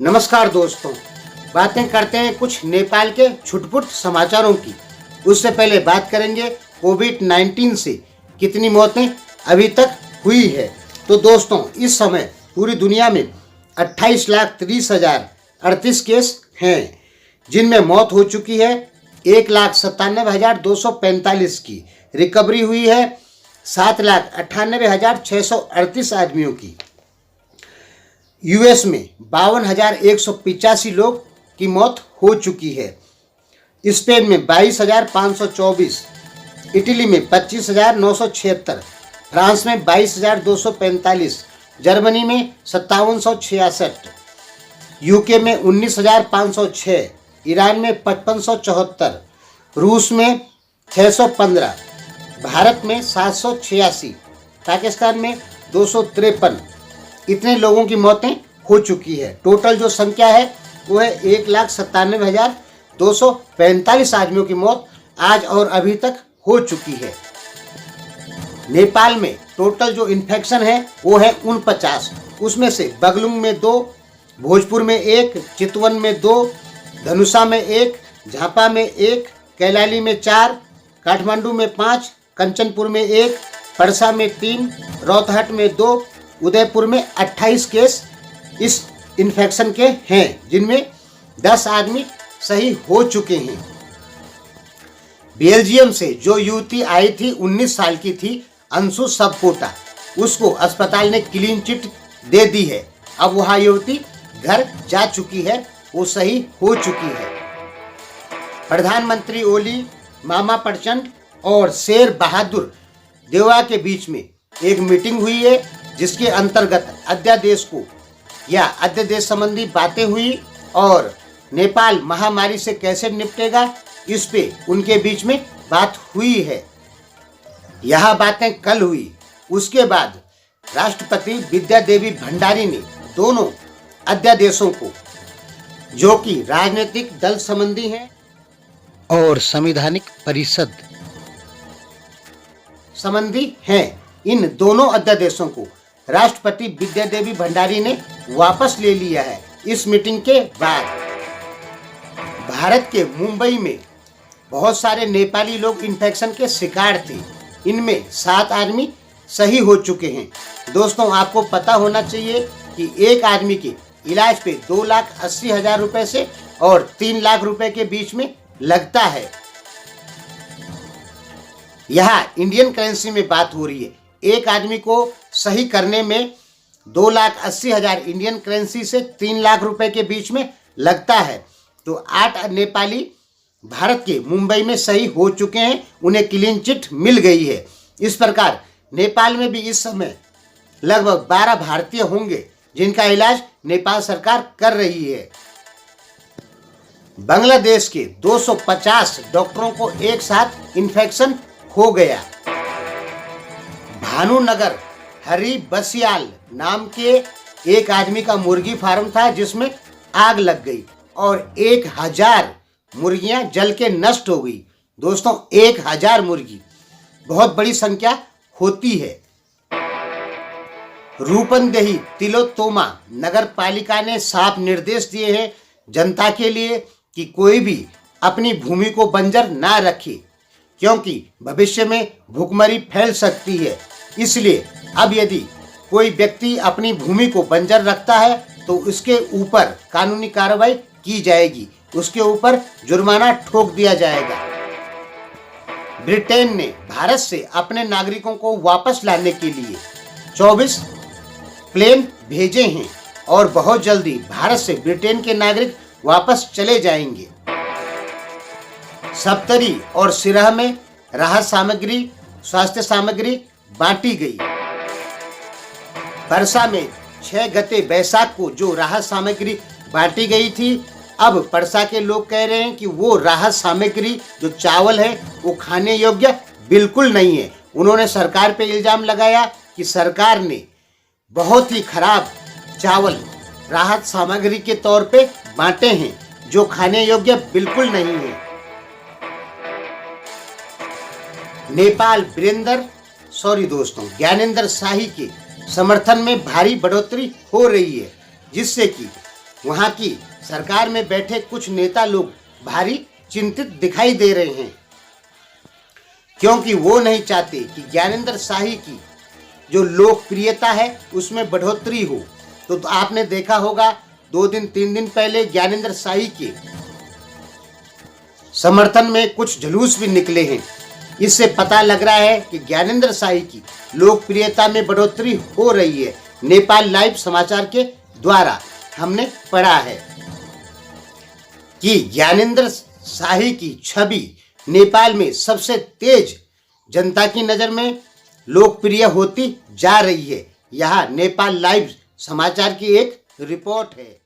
नमस्कार दोस्तों, बातें करते हैं कुछ नेपाल के छुटपुट समाचारों की। उससे पहले बात करेंगे कोविड-19 से कितनी मौतें अभी तक हुई है। तो दोस्तों, इस समय पूरी दुनिया में 28,30,038 केस हैं, जिनमें मौत हो चुकी है 1,97,245 की। रिकवरी हुई है 7,98,638 आदमियों की। यूएस में 52,185 लोग की मौत हो चुकी है। स्पेन में 22,524, इटली में 25,976, फ्रांस में 22,245, जर्मनी में 5,766, यूके में 19,506, ईरान में 5,574, रूस में 615, भारत में 786, पाकिस्तान में 253। इतने लोगों की मौतें हो चुकी है। टोटल जो संख्या है वो है 1,97,245 आदमियों की मौत आज और अभी तक हो चुकी है। नेपाल में टोटल जो इन्फेक्शन है वो है 49। उसमें से बगलुंग में 2, भोजपुर में 1, चितवन में 2, धनुषा में 1, झापा में 1, कैलाली में 4, काठमांडू में 5, कंचनपुर में 1, परसा में 3, रौतहट में 2, उदयपुर में 28 केस इस इन्फेक्शन के हैं, जिनमें 10 आदमी सही हो चुके हैं। बेल्जियम से जो युवती आई थी 19 साल की थी, अंशु सबकोटा, उसको अस्पताल ने क्लीन चिट दे दी है। अब वह युवती घर जा चुकी है, वो सही हो चुकी है। प्रधानमंत्री ओली, मामा प्रचंड और शेर बहादुर देवा के बीच में एक मीटिंग हुई है, जिसके अंतर्गत अध्यादेश को या अध्यादेश संबंधी बातें हुई और नेपाल महामारी से कैसे निपटेगा, इस पे उनके बीच में बात हुई है। यह बातें कल हुई। उसके बाद राष्ट्रपति विद्या देवी भंडारी ने दोनों अध्यादेशों को, जो कि राजनीतिक दल संबंधी हैं और संवैधानिक परिषद संबंधी हैं, इन दोनों अध्यादेशों को राष्ट्रपति विद्या देवी भंडारी ने वापस ले लिया है। इस मीटिंग के बाद भारत के मुंबई में बहुत सारे नेपाली लोग इन्फेक्शन के शिकार थे। इनमें 7 आदमी सही हो चुके हैं। दोस्तों, आपको पता होना चाहिए कि एक आदमी के इलाज पे 2,80,000 रुपए से और 3 लाख रुपए के बीच में लगता है। यहाँ इंडियन करेंसी में बात हो रही है। एक आदमी को सही करने में 2,80,000 इंडियन करेंसी से 3 लाख रुपए के बीच में लगता है। तो 8 नेपाली भारत के मुंबई में सही हो चुके हैं, उन्हें क्लीन चिट मिल गई है। इस प्रकार नेपाल में भी इस समय लगभग 12 भारतीय होंगे जिनका इलाज नेपाल सरकार कर रही है। बांग्लादेश के 250 डॉक्टरों को एक साथ इन्फेक्शन हो गया। भानुनगर हरी बसियाल नाम के एक आदमी का मुर्गी फार्म था, जिसमें आग लग गई और 1,000 मुर्गियां जल के नष्ट हो गई। दोस्तों, 1,000 मुर्गी बहुत बड़ी संख्या होती है। रूपंदेही तिलोत्तमा नगर पालिका ने साफ निर्देश दिए हैं जनता के लिए कि कोई भी अपनी भूमि को बंजर ना रखे, क्योंकि भविष्य में भूखमरी फैल सकती है। इसलिए अब यदि कोई व्यक्ति अपनी भूमि को बंजर रखता है तो उसके ऊपर कानूनी कार्रवाई की जाएगी, उसके ऊपर जुर्माना ठोक दिया जाएगा। ब्रिटेन ने भारत से अपने नागरिकों को वापस लाने के लिए 24 प्लेन भेजे हैं और बहुत जल्दी भारत से ब्रिटेन के नागरिक वापस चले जाएंगे। सप्तरी और सिरहा में राहत सामग्री, स्वास्थ्य सामग्री बांटी गई। परसा में 6 गते बैसाख को जो राहत सामग्री बांटी गई थी, अब परसा के लोग कह रहे हैं कि वो राहत सामग्री जो चावल है वो खाने योग्य बिल्कुल नहीं है। उन्होंने सरकार पे इल्जाम लगाया कि सरकार ने बहुत ही खराब चावल राहत सामग्री के तौर पे बांटे हैं, जो खाने योग्य बिल्कुल नहीं है। नेपाल ज्ञानेंद्र शाही के समर्थन में भारी बढ़ोतरी हो रही है, जिससे कि वहां की सरकार में बैठे कुछ नेता लोग भारी चिंतित दिखाई दे रहे हैं, क्योंकि वो नहीं चाहते कि ज्ञानेंद्र शाही की जो लोकप्रियता है उसमें बढ़ोतरी हो। तो आपने देखा होगा 2 दिन 3 दिन पहले ज्ञानेंद्र शाही के समर्थन में कुछ जुलूस भी निकले हैं। इससे पता लग रहा है कि ज्ञानेंद्र शाही की लोकप्रियता में बढ़ोतरी हो रही है। नेपाल लाइव समाचार के द्वारा हमने पढ़ा है कि ज्ञानेंद्र शाही की छवि नेपाल में सबसे तेज जनता की नज़र में लोकप्रिय होती जा रही है। यह नेपाल लाइव समाचार की एक रिपोर्ट है।